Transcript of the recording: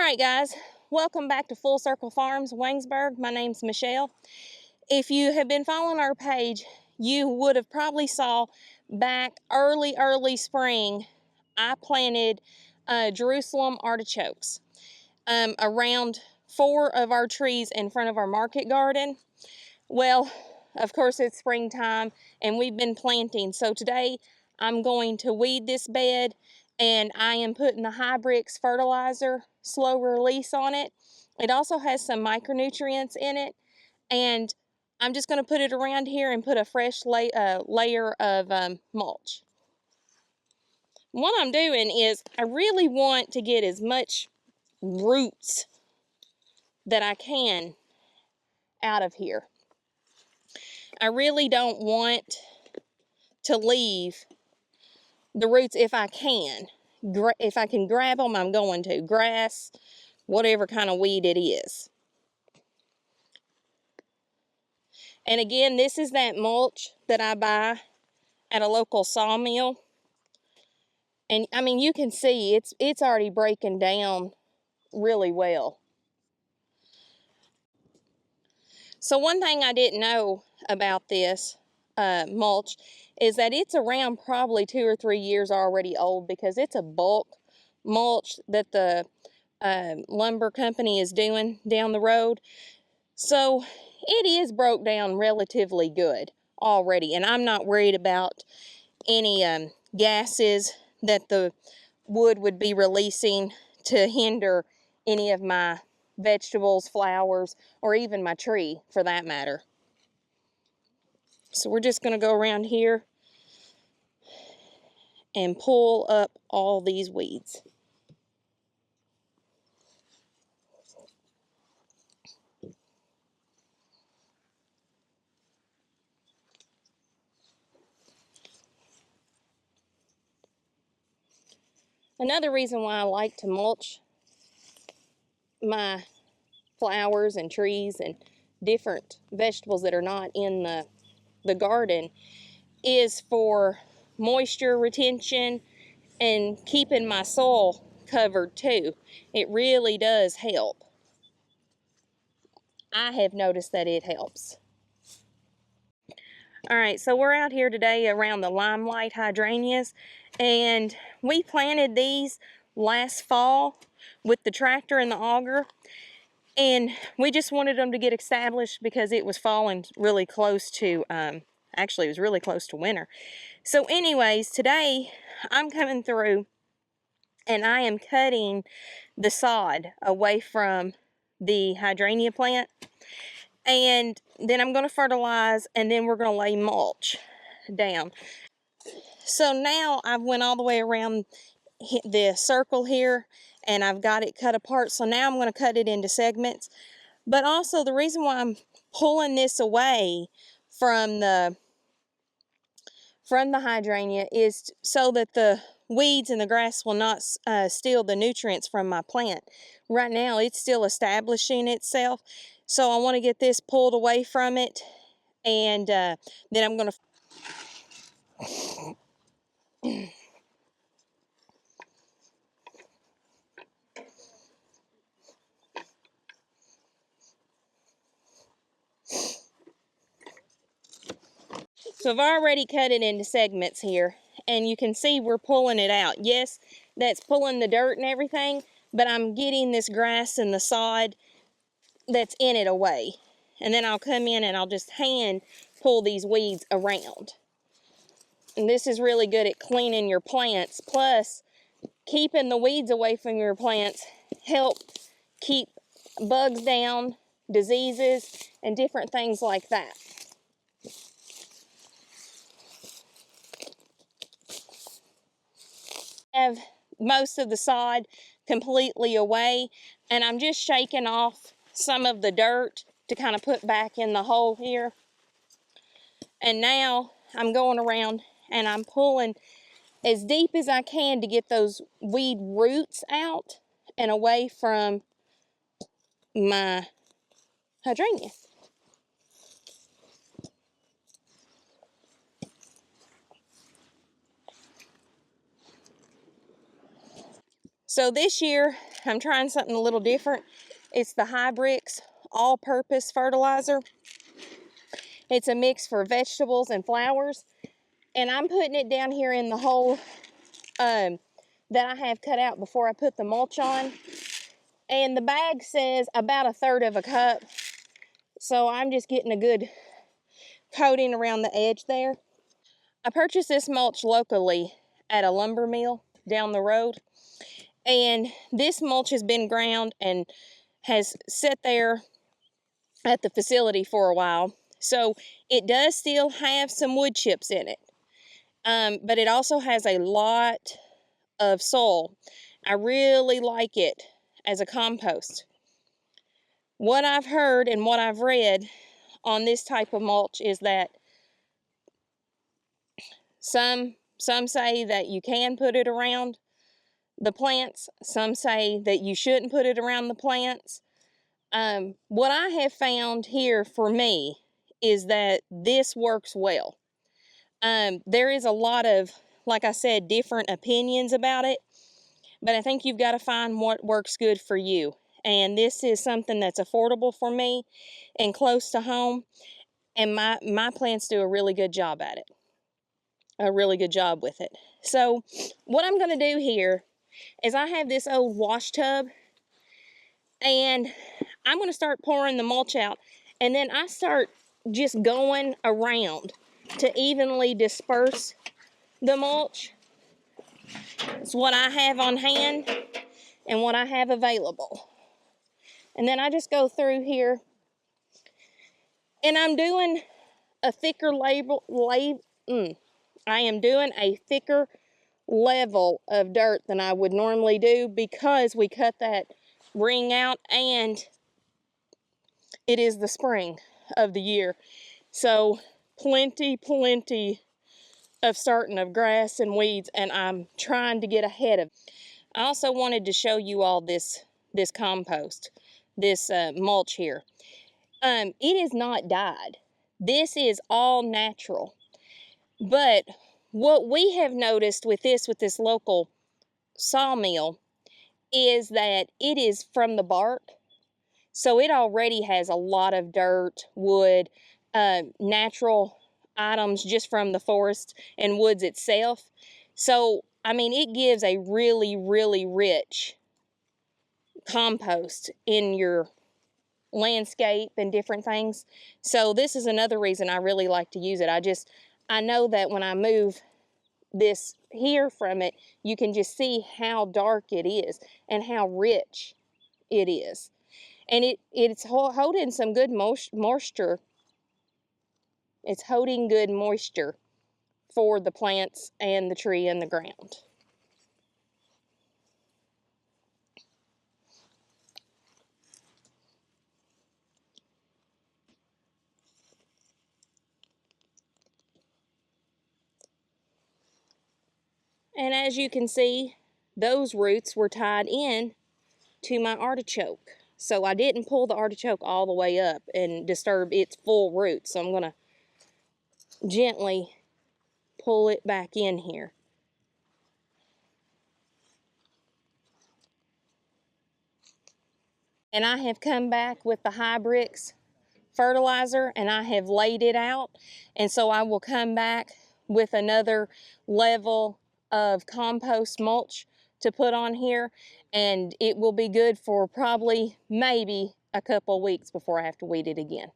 Alright guys, welcome back to Full Circle Farms, Waynesburg. My name's Michelle. If you have been following our page, you would have probably saw back early spring, I planted Jerusalem artichokes around 4 of our trees in front of our market garden. Well, of course it's springtime and we've been planting, so today I'm going to weed this bed and I am putting the Hybrix fertilizer slow release on it. It also has some micronutrients in it, and I'm just going to put it around here and put a fresh layer of mulch. What I'm doing is I really want to get as much roots that I can out of here. I really don't want to leave the roots if I can. If I can grab them, I'm going to. Grass, whatever kind of weed it is. And again, this is that mulch that I buy at a local sawmill. And I mean, you can see it's already breaking down really well. So one thing I didn't know about this mulch is that it's around probably 2 or 3 years already old, because it's a bulk mulch that the lumber company is doing down the road. So it is broke down relatively good already, and I'm not worried about any gases that the wood would be releasing to hinder any of my vegetables, flowers, or even my tree for that matter. So we're just going to go around here and pull up all these weeds. Another reason why I like to mulch my flowers and trees and different vegetables that are not in the garden is for moisture retention and keeping my soil covered too. It really does help. I have noticed that it helps. Alright, so we're out here today around the limelight hydrangeas, and we planted these last fall with the tractor and the auger, and we just wanted them to get established because it was falling really close to, actually it was really close to winter. So anyways, today I'm coming through and I am cutting the sod away from the hydrangea plant, and then I'm going to fertilize, and then we're going to lay mulch down. So now I've went all the way around the circle here and I've got it cut apart. So now I'm going to cut it into segments. But also the reason why I'm pulling this away from the hydrangea is so that the weeds and the grass will not steal the nutrients from my plant. Right now it's still establishing itself, so I want to get this pulled away from it, and then I'm going to So I've already cut it into segments here, and you can see we're pulling it out. Yes, that's pulling the dirt and everything, but I'm getting this grass and the sod that's in it away. And then I'll come in and I'll just hand pull these weeds around. And this is really good at cleaning your plants, plus keeping the weeds away from your plants help keep bugs down, diseases, and different things like that. Have most of the sod completely away, and I'm just shaking off some of the dirt to kind of put back in the hole here. And now I'm going around and I'm pulling as deep as I can to get those weed roots out and away from my hydrangea. So this year I'm trying something a little different. It's the Hybrix all-purpose fertilizer. It's a mix for vegetables and flowers. And I'm putting it down here in the hole that I have cut out before I put the mulch on. And the bag says about 1/3 of a cup. So I'm just getting a good coating around the edge there. I purchased this mulch locally at a lumber mill down the road. And this mulch has been ground and has sat there at the facility for a while. So it does still have some wood chips in it. But it also has a lot of soil. I really like it as a compost. What I've heard and what I've read on this type of mulch is that some say that you can put it around the plants. Some say that you shouldn't put it around the plants. What I have found here for me is that this works well. There is a lot of, like I said, different opinions about it, but I think you've got to find what works good for you. And this is something that's affordable for me and close to home, and my plants do a really good job at it. A really good job with it. So what I'm going to do here is I have this old wash tub, and I'm going to start pouring the mulch out, and then I start just going around to evenly disperse the mulch. It's what I have on hand and what I have available. And then I just go through here, and I'm doing a thicker I am doing a thicker level of dirt than I would normally do because we cut that ring out and it is the spring of the year. So plenty of starting of grass and weeds, and I'm trying to get ahead of. I also wanted to show you all this compost, this mulch here. It is not dyed. This is all natural. But what we have noticed with this local sawmill is that it is from the bark. So it already has a lot of dirt, wood, natural items just from the forest and woods itself. So, I mean, it gives a really rich compost in your landscape and different things. So this is another reason I really like to use it. I know that when I move this here from it, you can just see how dark it is and how rich it is. And it's holding some good moisture. It's holding good moisture for the plants and the tree and the ground. And as you can see, those roots were tied in to my artichoke. So I didn't pull the artichoke all the way up and disturb its full roots. So I'm going to gently pull it back in here. And I have come back with the Hybrix fertilizer and I have laid it out. And so I will come back with another level of compost mulch to put on here, and it will be good for probably maybe a couple weeks before I have to weed it again.